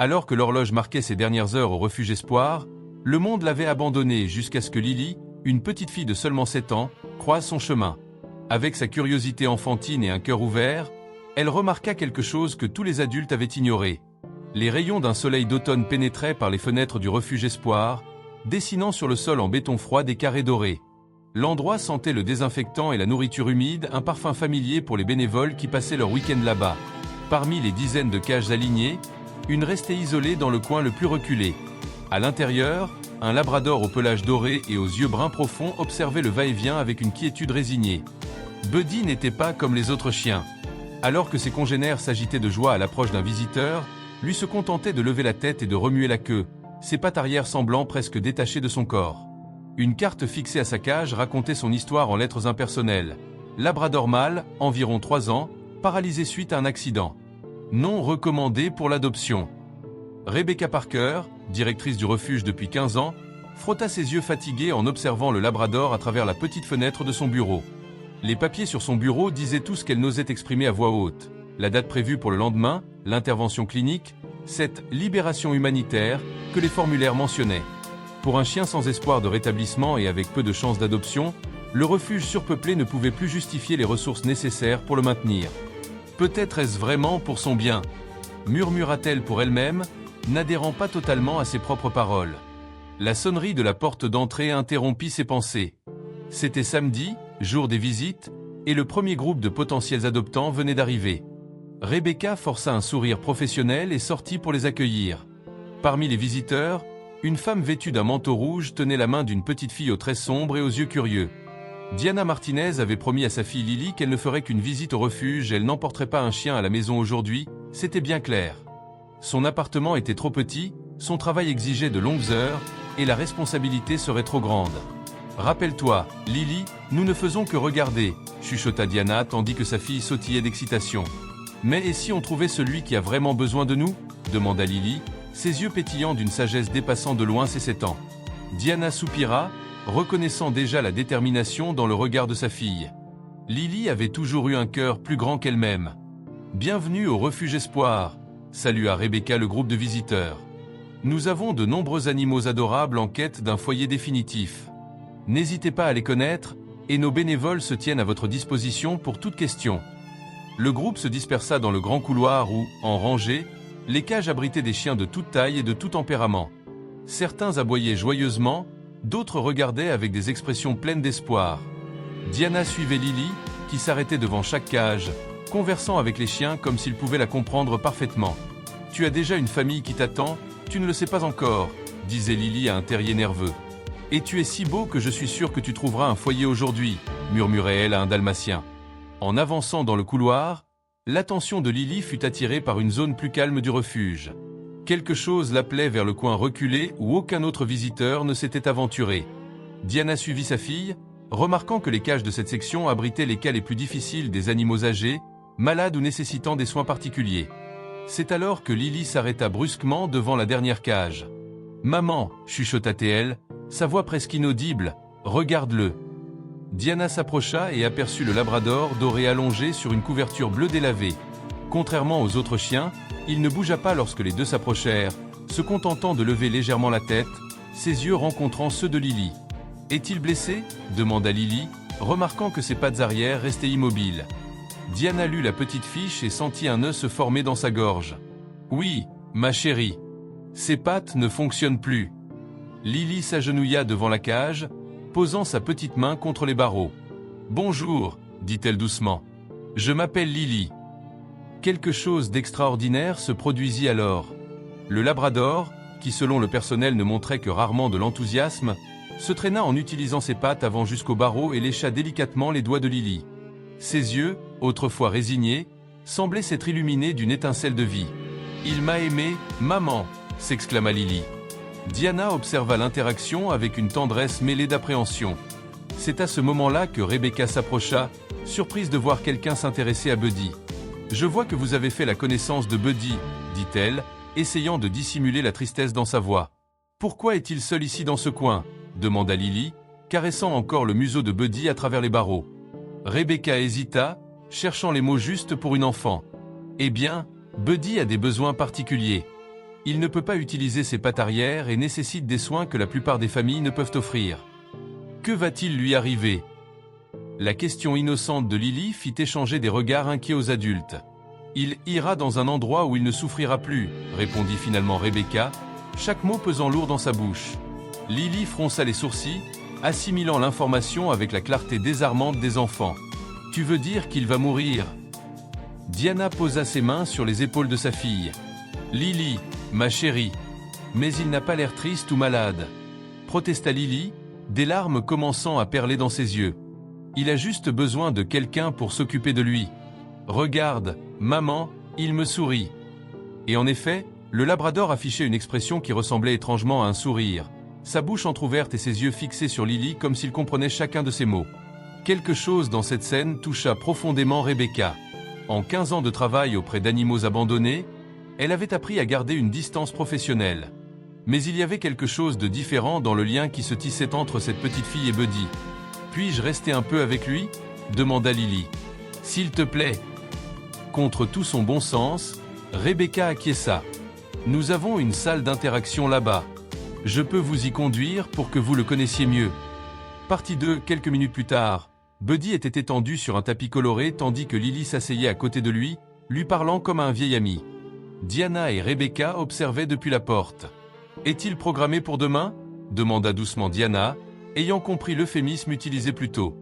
Alors que l'horloge marquait ses dernières heures au refuge Espoir, le monde l'avait abandonnée jusqu'à ce que Lily, une petite fille de seulement 7 ans, croise son chemin. Avec sa curiosité enfantine et un cœur ouvert, elle remarqua quelque chose que tous les adultes avaient ignoré. Les rayons d'un soleil d'automne pénétraient par les fenêtres du refuge Espoir, dessinant sur le sol en béton froid des carrés dorés. L'endroit sentait le désinfectant et la nourriture humide, un parfum familier pour les bénévoles qui passaient leur week-end là-bas. Parmi les dizaines de cages alignées, une restait isolée dans le coin le plus reculé. À l'intérieur, un labrador au pelage doré et aux yeux bruns profonds observait le va-et-vient avec une quiétude résignée. Buddy n'était pas comme les autres chiens. Alors que ses congénères s'agitaient de joie à l'approche d'un visiteur, lui se contentait de lever la tête et de remuer la queue, ses pattes arrière semblant presque détachées de son corps. Une carte fixée à sa cage racontait son histoire en lettres impersonnelles. Labrador mâle, environ 3 ans, paralysé suite à un accident. Non recommandé pour l'adoption. Rebecca Parker, directrice du refuge depuis 15 ans, frotta ses yeux fatigués en observant le labrador à travers la petite fenêtre de son bureau. Les papiers sur son bureau disaient tout ce qu'elle n'osait exprimer à voix haute. La date prévue pour le lendemain, l'intervention clinique, cette libération humanitaire que les formulaires mentionnaient. Pour un chien sans espoir de rétablissement et avec peu de chances d'adoption, le refuge surpeuplé ne pouvait plus justifier les ressources nécessaires pour le maintenir. Peut-être est-ce vraiment pour son bien, murmura-t-elle pour elle-même, n'adhérant pas totalement à ses propres paroles. La sonnerie de la porte d'entrée interrompit ses pensées. C'était samedi, jour des visites, et le premier groupe de potentiels adoptants venait d'arriver. Rebecca força un sourire professionnel et sortit pour les accueillir. Parmi les visiteurs, une femme vêtue d'un manteau rouge tenait la main d'une petite fille aux traits sombres et aux yeux curieux. Diana Martinez avait promis à sa fille Lily qu'elle ne ferait qu'une visite au refuge et elle n'emporterait pas un chien à la maison aujourd'hui, c'était bien clair. Son appartement était trop petit, son travail exigeait de longues heures, et la responsabilité serait trop grande. « Rappelle-toi, Lily, nous ne faisons que regarder », chuchota Diana tandis que sa fille sautillait d'excitation. « Mais et si on trouvait celui qui a vraiment besoin de nous ?» demanda Lily, ses yeux pétillants d'une sagesse dépassant de loin ses 7 ans. Diana soupira, reconnaissant déjà la détermination dans le regard de sa fille. Lily avait toujours eu un cœur plus grand qu'elle-même. « Bienvenue au refuge Espoir », salua Rebecca le groupe de visiteurs. « Nous avons de nombreux animaux adorables en quête d'un foyer définitif. N'hésitez pas à les connaître, et nos bénévoles se tiennent à votre disposition pour toute question. » Le groupe se dispersa dans le grand couloir où, en rangée, les cages abritaient des chiens de toute taille et de tout tempérament. Certains aboyaient joyeusement, d'autres regardaient avec des expressions pleines d'espoir. Diana suivait Lily, qui s'arrêtait devant chaque cage, conversant avec les chiens comme s'ils pouvaient la comprendre parfaitement. « Tu as déjà une famille qui t'attend, tu ne le sais pas encore », disait Lily à un terrier nerveux. « Et tu es si beau que je suis sûre que tu trouveras un foyer aujourd'hui », murmurait-elle à un dalmatien. En avançant dans le couloir, l'attention de Lily fut attirée par une zone plus calme du refuge. Quelque chose l'appelait vers le coin reculé où aucun autre visiteur ne s'était aventuré. Diana suivit sa fille, remarquant que les cages de cette section abritaient les cas les plus difficiles des animaux âgés, malades ou nécessitant des soins particuliers. C'est alors que Lily s'arrêta brusquement devant la dernière cage. « Maman » chuchota-t-elle, sa voix presque inaudible, « regarde-le » Diana s'approcha et aperçut le labrador doré allongé sur une couverture bleue délavée. Contrairement aux autres chiens, il ne bougea pas lorsque les deux s'approchèrent, se contentant de lever légèrement la tête, ses yeux rencontrant ceux de Lily. « Est-il blessé ?» demanda Lily, remarquant que ses pattes arrière restaient immobiles. Diana lut la petite fiche et sentit un nœud se former dans sa gorge. « Oui, ma chérie. Ses pattes ne fonctionnent plus. » Lily s'agenouilla devant la cage, posant sa petite main contre les barreaux. « Bonjour, » dit-elle doucement. « Je m'appelle Lily. » Quelque chose d'extraordinaire se produisit alors. Le labrador, qui selon le personnel ne montrait que rarement de l'enthousiasme, se traîna en utilisant ses pattes avant jusqu'au barreau et lécha délicatement les doigts de Lily. Ses yeux, autrefois résignés, semblaient s'être illuminés d'une étincelle de vie. « Il m'a aimé, maman !» s'exclama Lily. Diana observa l'interaction avec une tendresse mêlée d'appréhension. C'est à ce moment-là que Rebecca s'approcha, surprise de voir quelqu'un s'intéresser à Buddy. « Je vois que vous avez fait la connaissance de Buddy, » dit-elle, essayant de dissimuler la tristesse dans sa voix. « Pourquoi est-il seul ici dans ce coin ?» demanda Lily, caressant encore le museau de Buddy à travers les barreaux. Rebecca hésita, cherchant les mots justes pour une enfant. « Eh bien, Buddy a des besoins particuliers. Il ne peut pas utiliser ses pattes arrière et nécessite des soins que la plupart des familles ne peuvent offrir. Que va-t-il lui arriver? La question innocente de Lily fit échanger des regards inquiets aux adultes. Il ira dans un endroit où il ne souffrira plus, répondit finalement Rebecca, chaque mot pesant lourd dans sa bouche. Lily fronça les sourcils, assimilant l'information avec la clarté désarmante des enfants. Tu veux dire qu'il va mourir? Diana posa ses mains sur les épaules de sa fille. Lily, ma chérie. Mais il n'a pas l'air triste ou malade, protesta Lily, des larmes commençant à perler dans ses yeux. Il a juste besoin de quelqu'un pour s'occuper de lui. Regarde, maman, il me sourit. Et en effet, le labrador affichait une expression qui ressemblait étrangement à un sourire, sa bouche entrouverte et ses yeux fixés sur Lily comme s'il comprenait chacun de ses mots. Quelque chose dans cette scène toucha profondément Rebecca. En 15 ans de travail auprès d'animaux abandonnés, elle avait appris à garder une distance professionnelle. Mais il y avait quelque chose de différent dans le lien qui se tissait entre cette petite fille et Buddy. « Puis-je rester un peu avec lui ?» demanda Lily. « S'il te plaît. » Contre tout son bon sens, Rebecca acquiesça. « Nous avons une salle d'interaction là-bas. Je peux vous y conduire pour que vous le connaissiez mieux. » Partie 2, quelques minutes plus tard, Buddy était étendu sur un tapis coloré tandis que Lily s'asseyait à côté de lui, lui parlant comme à un vieil ami. Diana et Rebecca observaient depuis la porte. « Est-il programmé pour demain ?» demanda doucement Diana, ayant compris l'euphémisme utilisé plus tôt.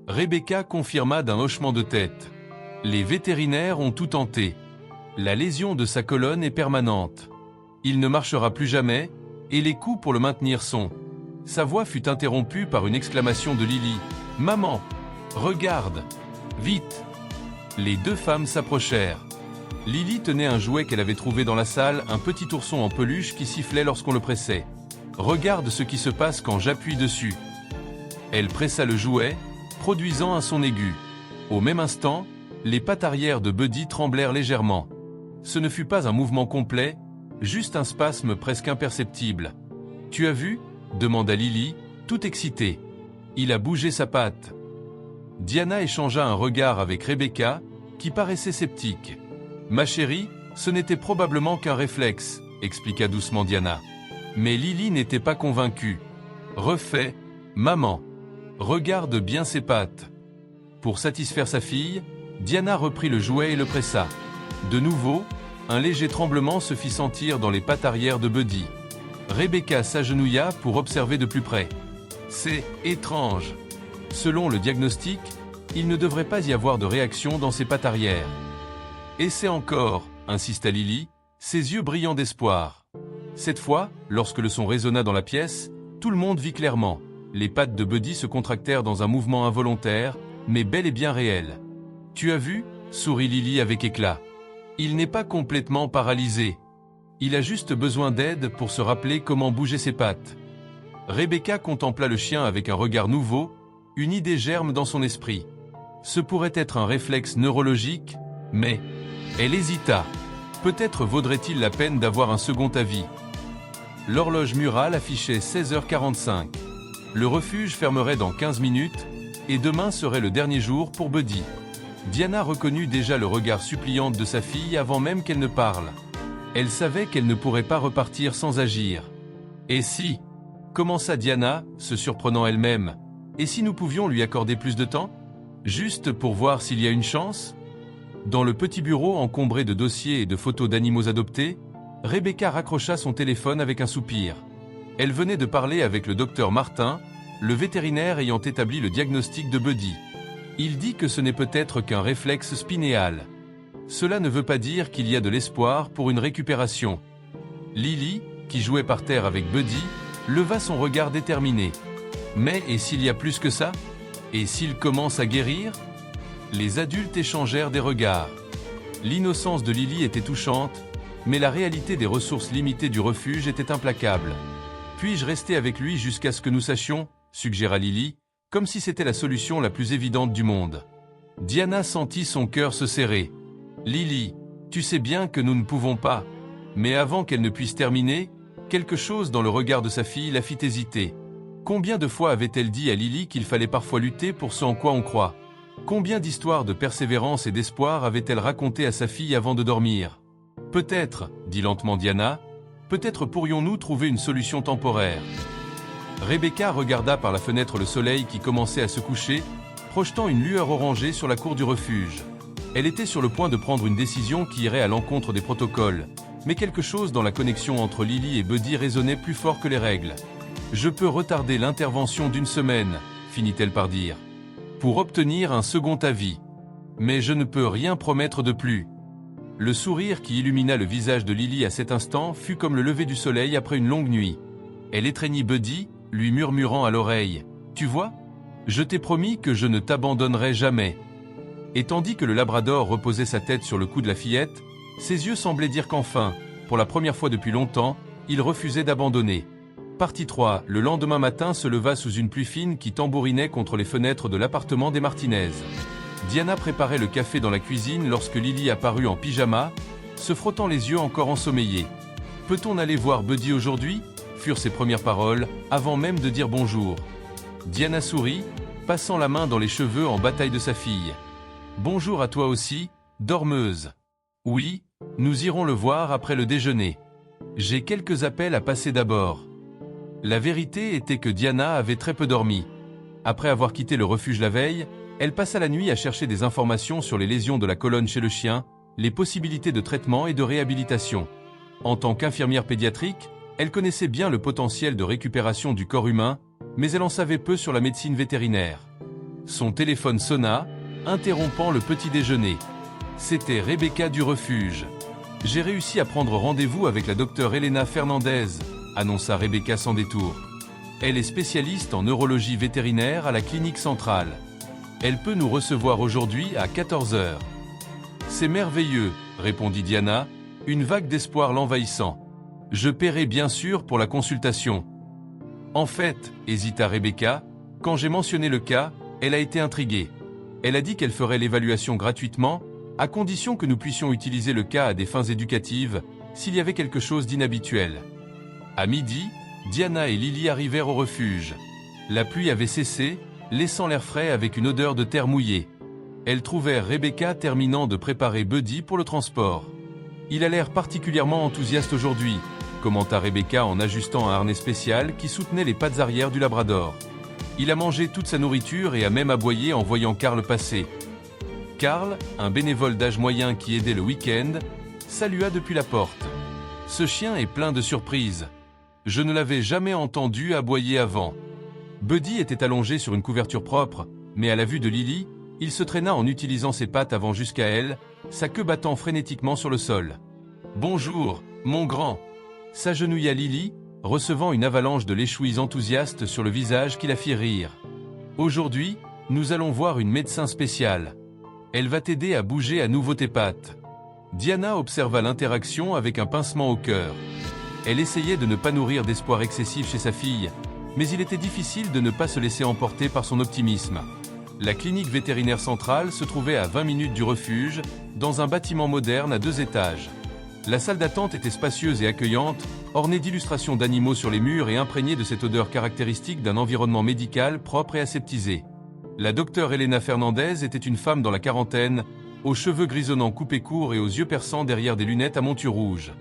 Rebecca confirma d'un hochement de tête. « Les vétérinaires ont tout tenté. La lésion de sa colonne est permanente. Il ne marchera plus jamais, et les coups pour le maintenir sont... » Sa voix fut interrompue par une exclamation de Lily. « Maman, regarde! Vite !» Les deux femmes s'approchèrent. Lily tenait un jouet qu'elle avait trouvé dans la salle, un petit ourson en peluche qui sifflait lorsqu'on le pressait. « Regarde ce qui se passe quand j'appuie dessus. » Elle pressa le jouet, produisant un son aigu. Au même instant, les pattes arrière de Buddy tremblèrent légèrement. Ce ne fut pas un mouvement complet, juste un spasme presque imperceptible. « Tu as vu ?» demanda Lily, tout excitée. « Il a bougé sa patte. » Diana échangea un regard avec Rebecca, qui paraissait sceptique. « Ma chérie, ce n'était probablement qu'un réflexe, » expliqua doucement Diana. Mais Lily n'était pas convaincue. « Refais, maman. Regarde bien ses pattes. » Pour satisfaire sa fille, Diana reprit le jouet et le pressa. De nouveau, un léger tremblement se fit sentir dans les pattes arrière de Buddy. Rebecca s'agenouilla pour observer de plus près. « C'est étrange. Selon le diagnostic, il ne devrait pas y avoir de réaction dans ses pattes arrière. » « Essaie encore, » insista Lily, ses yeux brillants d'espoir. Cette fois, lorsque le son résonna dans la pièce, tout le monde vit clairement. Les pattes de Buddy se contractèrent dans un mouvement involontaire, mais bel et bien réel. « Tu as vu ?» sourit Lily avec éclat. « Il n'est pas complètement paralysé. Il a juste besoin d'aide pour se rappeler comment bouger ses pattes. » Rebecca contempla le chien avec un regard nouveau, une idée germe dans son esprit. Ce pourrait être un réflexe neurologique, mais... Elle hésita. Peut-être vaudrait-il la peine d'avoir un second avis. L'horloge murale affichait 16h45. Le refuge fermerait dans 15 minutes, et demain serait le dernier jour pour Buddy. Diana reconnut déjà le regard suppliant de sa fille avant même qu'elle ne parle. Elle savait qu'elle ne pourrait pas repartir sans agir. « Et si ?» commença Diana, se surprenant elle-même. « Et si nous pouvions lui accorder plus de temps? Juste pour voir s'il y a une chance ?» Dans le petit bureau encombré de dossiers et de photos d'animaux adoptés, Rebecca raccrocha son téléphone avec un soupir. Elle venait de parler avec le docteur Martin, le vétérinaire ayant établi le diagnostic de Buddy. Il dit que ce n'est peut-être qu'un réflexe spinéal. Cela ne veut pas dire qu'il y a de l'espoir pour une récupération. Lily, qui jouait par terre avec Buddy, leva son regard déterminé. Mais et s'il y a plus que ça? Et s'il commence à guérir? Les adultes échangèrent des regards. L'innocence de Lily était touchante, mais la réalité des ressources limitées du refuge était implacable. « Puis-je rester avec lui jusqu'à ce que nous sachions ?» suggéra Lily, comme si c'était la solution la plus évidente du monde. Diana sentit son cœur se serrer. « Lily, tu sais bien que nous ne pouvons pas. » Mais avant qu'elle ne puisse terminer, quelque chose dans le regard de sa fille la fit hésiter. Combien de fois avait-elle dit à Lily qu'il fallait parfois lutter pour ce en quoi on croit? Combien d'histoires de persévérance et d'espoir avait-elle racontées à sa fille avant de dormir? Peut-être, dit lentement Diana, Peut-être pourrions-nous trouver une solution temporaire. Rebecca regarda par la fenêtre le soleil qui commençait à se coucher, projetant une lueur orangée sur la cour du refuge. Elle était sur le point de prendre une décision qui irait à l'encontre des protocoles, mais quelque chose dans la connexion entre Lily et Buddy résonnait plus fort que les règles. « Je peux retarder l'intervention d'une semaine », finit-elle par dire, « pour obtenir un second avis. Mais je ne peux rien promettre de plus. » Le sourire qui illumina le visage de Lily à cet instant fut comme le lever du soleil après une longue nuit. Elle étreignit Buddy, lui murmurant à l'oreille, « Tu vois ? Je t'ai promis que je ne t'abandonnerai jamais. » Et tandis que le labrador reposait sa tête sur le cou de la fillette, ses yeux semblaient dire qu'enfin, pour la première fois depuis longtemps, il refusait d'abandonner. Partie 3. Le lendemain matin se leva sous une pluie fine qui tambourinait contre les fenêtres de l'appartement des Martinez. Diana préparait le café dans la cuisine lorsque Lily apparut en pyjama, se frottant les yeux encore ensommeillés. « Peut-on aller voir Buddy aujourd'hui ?» furent ses premières paroles, avant même de dire bonjour. Diana sourit, passant la main dans les cheveux en bataille de sa fille. « Bonjour à toi aussi, dormeuse. »« Oui, nous irons le voir après le déjeuner. J'ai quelques appels à passer d'abord. » La vérité était que Diana avait très peu dormi. Après avoir quitté le refuge la veille, elle passa la nuit à chercher des informations sur les lésions de la colonne chez le chien, les possibilités de traitement et de réhabilitation. En tant qu'infirmière pédiatrique, elle connaissait bien le potentiel de récupération du corps humain, mais elle en savait peu sur la médecine vétérinaire. Son téléphone sonna, interrompant le petit déjeuner. C'était Rebecca du refuge. « J'ai réussi à prendre rendez-vous avec la docteure Elena Fernandez », annonça Rebecca sans détour. Elle est spécialiste en neurologie vétérinaire à la clinique centrale. Elle peut nous recevoir aujourd'hui à 14 h. C'est merveilleux, répondit Diana, une vague d'espoir l'envahissant. Je paierai bien sûr pour la consultation. En fait, hésita Rebecca, quand j'ai mentionné le cas, elle a été intriguée. Elle a dit qu'elle ferait l'évaluation gratuitement, à condition que nous puissions utiliser le cas à des fins éducatives, s'il y avait quelque chose d'inhabituel. À midi, Diana et Lily arrivèrent au refuge. La pluie avait cessé, laissant l'air frais avec une odeur de terre mouillée. Elles trouvèrent Rebecca terminant de préparer Buddy pour le transport. « Il a l'air particulièrement enthousiaste aujourd'hui », commenta Rebecca en ajustant un harnais spécial qui soutenait les pattes arrière du labrador. « Il a mangé toute sa nourriture et a même aboyé en voyant Karl passer. » Karl, un bénévole d'âge moyen qui aidait le week-end, salua depuis la porte. « Ce chien est plein de surprises. Je ne l'avais jamais entendu aboyer avant. » Buddy était allongé sur une couverture propre, mais à la vue de Lily, il se traîna en utilisant ses pattes avant jusqu'à elle, sa queue battant frénétiquement sur le sol. « Bonjour, mon grand !» S'agenouilla Lily, recevant une avalanche de léchouilles enthousiastes sur le visage qui la fit rire. « Aujourd'hui, nous allons voir une médecin spéciale. Elle va t'aider à bouger à nouveau tes pattes. » Diana observa l'interaction avec un pincement au cœur. Elle essayait de ne pas nourrir d'espoir excessif chez sa fille, mais il était difficile de ne pas se laisser emporter par son optimisme. La clinique vétérinaire centrale se trouvait à 20 minutes du refuge, dans un bâtiment moderne à 2 étages. La salle d'attente était spacieuse et accueillante, ornée d'illustrations d'animaux sur les murs et imprégnée de cette odeur caractéristique d'un environnement médical propre et aseptisé. La docteure Elena Fernandez était une femme dans la quarantaine, aux cheveux grisonnants coupés courts et aux yeux perçants derrière des lunettes à monture rouge.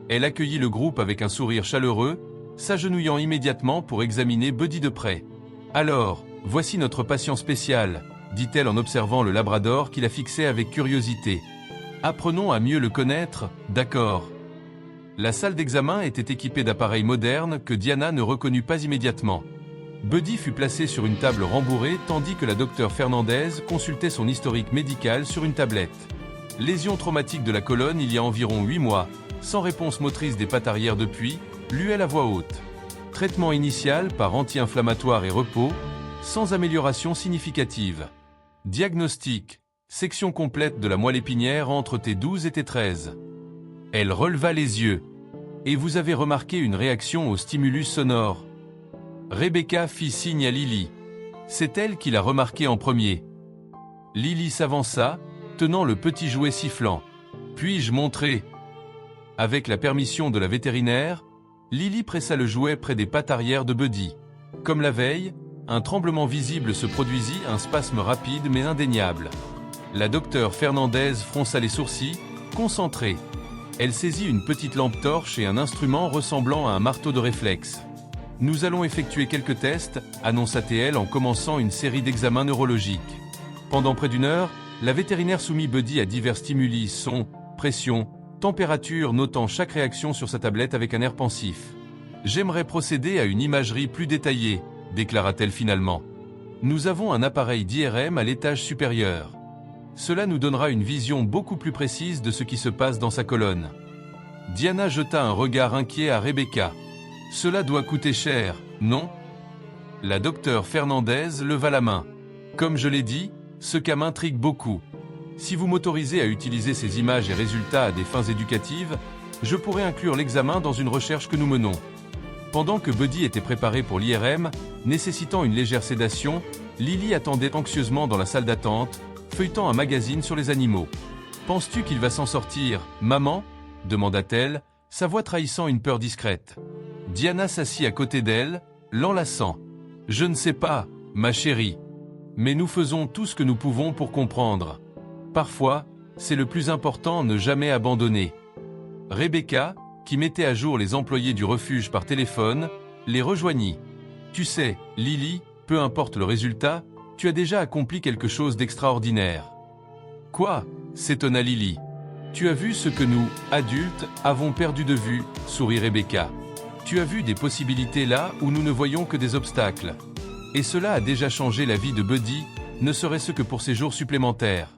Elle accueillit le groupe avec un sourire chaleureux, s'agenouillant immédiatement pour examiner Buddy de près. « Alors, voici notre patient spécial », dit-elle en observant le labrador qui la fixait avec curiosité. « Apprenons à mieux le connaître, d'accord ?» La salle d'examen était équipée d'appareils modernes que Diana ne reconnut pas immédiatement. Buddy fut placé sur une table rembourrée tandis que la docteure Fernandez consultait son historique médical sur une tablette. Lésion traumatique de la colonne il y a environ 8 mois, sans réponse motrice des pattes arrière depuis, lut-elle à voix haute. Traitement initial par anti-inflammatoire et repos, sans amélioration significative. Diagnostic, section complète de la moelle épinière entre T12 et T13. Elle releva les yeux. Et vous avez remarqué une réaction au stimulus sonore. Rebecca fit signe à Lily. C'est elle qui l'a remarqué en premier. Lily s'avança, tenant le petit jouet sifflant. Puis-je montrer ? Avec la permission de la vétérinaire, Lily pressa le jouet près des pattes arrière de Buddy. Comme la veille, un tremblement visible se produisit, un spasme rapide mais indéniable. La docteure Fernandez fronça les sourcils, concentrée. Elle saisit une petite lampe torche et un instrument ressemblant à un marteau de réflexe. Nous allons effectuer quelques tests, annonça-t-elle en commençant une série d'examens neurologiques. Pendant près d'une heure, la vétérinaire soumit Buddy à divers stimuli, son, pression, température, notant chaque réaction sur sa tablette avec un air pensif. « J'aimerais procéder à une imagerie plus détaillée », déclara-t-elle finalement. « Nous avons un appareil d'IRM à l'étage supérieur. Cela nous donnera une vision beaucoup plus précise de ce qui se passe dans sa colonne. » Diana jeta un regard inquiet à Rebecca. « Cela doit coûter cher, non ?» La docteure Fernandez leva la main. « Comme je l'ai dit, ce cas m'intrigue beaucoup. Si vous m'autorisez à utiliser ces images et résultats à des fins éducatives, je pourrais inclure l'examen dans une recherche que nous menons. » Pendant que Buddy était préparé pour l'IRM, nécessitant une légère sédation, Lily attendait anxieusement dans la salle d'attente, feuilletant un magazine sur les animaux. « Penses-tu qu'il va s'en sortir, maman ?» demanda-t-elle, sa voix trahissant une peur discrète. Diana s'assit à côté d'elle, l'enlaçant. « Je ne sais pas, ma chérie. Mais nous faisons tout ce que nous pouvons pour comprendre. Parfois, c'est le plus important, ne jamais abandonner. » Rebecca, qui mettait à jour les employés du refuge par téléphone, les rejoignit. « Tu sais, Lily, peu importe le résultat, tu as déjà accompli quelque chose d'extraordinaire. »« Quoi ?» s'étonna Lily. « Tu as vu ce que nous, adultes, avons perdu de vue, » sourit Rebecca. « Tu as vu des possibilités là où nous ne voyons que des obstacles. Et cela a déjà changé la vie de Buddy, ne serait-ce que pour ces jours supplémentaires. »